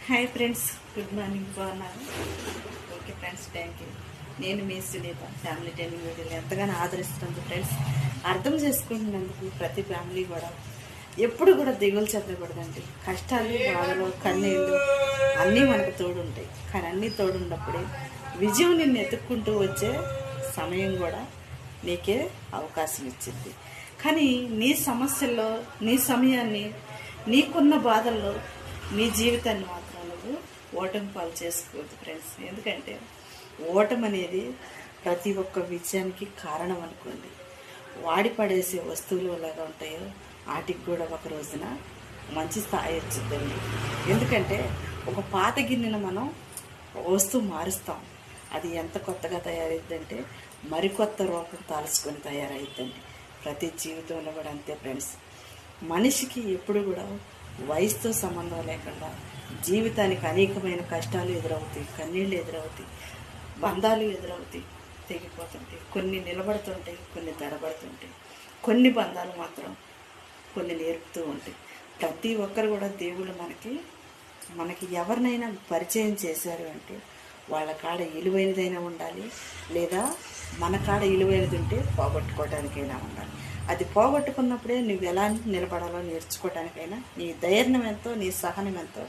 Hi friends, good morning. బాగున్నాను. Okay friends, thank you. నేను మీ సునీత. ఫ్యామిలీ టైమింగ్ వీడియోలు ఎంతగానో ఆదరిస్తుంది ఫ్రెండ్స్. అర్థం చేసుకుంటున్నందుకు ప్రతి ఫ్యామిలీ కూడా ఎప్పుడు కూడా దిగులు చెందకూడదండి. కష్టాలు, బాధలు, కన్నీళ్ళు అన్నీ మనకు తోడుంటాయి. కానీ అన్నీ తోడున్నప్పుడే విజయం నిన్ను ఎత్తుక్కుంటూ వచ్చే సమయం కూడా నీకే అవకాశం ఇచ్చింది. కానీ నీ సమస్యల్లో, నీ సమయాన్ని, నీకున్న బాధల్లో నీ జీవితాన్ని మాత్రం నువ్వు ఓటమి పాలు చేసుకోవద్దు ఫ్రెండ్స్. ఎందుకంటే ఓటమి అనేది ప్రతి ఒక్క విజయానికి కారణం అనుకోండి. వాడి పడేసే వస్తువులు ఎలాగా ఉంటాయో వాటికి కూడా ఒక రోజున మంచి స్థాయి వచ్చిందండి. ఎందుకంటే ఒక పాత గిన్నెను మనం వస్తువు మారుస్తాం, అది ఎంత కొత్తగా తయారైద్దంటే మరికొత్త రూపం తాల్చుకొని తయారైద్దండి. ప్రతి జీవితంలో కూడా అంతే ఫ్రెండ్స్. మనిషికి ఎప్పుడు కూడా వయసుతో సంబంధం లేకుండా జీవితానికి అనేకమైన కష్టాలు ఎదురవుతాయి, కన్నీళ్ళు ఎదురవుతాయి, బంధాలు ఎదురవుతాయి, తెగిపోతుంటాయి. కొన్ని నిలబడుతుంటాయి, కొన్ని తడబడుతుంటాయి. కొన్ని బంధాలు మాత్రం కొన్ని నేర్పుతూ ఉంటాయి. ప్రతి ఒక్కరు కూడా దేవుడు మనకి ఎవరినైనా పరిచయం చేశారు అంటే వాళ్ళ కాడ విలువైనదైనా ఉండాలి, లేదా మన కాడ విలువైనది ఉంటే పోగొట్టుకోవడానికైనా ఉండాలి. అది పోగొట్టుకున్నప్పుడే నువ్వు ఎలా నిలబడాలో నేర్చుకోవడానికైనా నీ ధైర్యం ఎంతో, నీ సహనం ఎంతో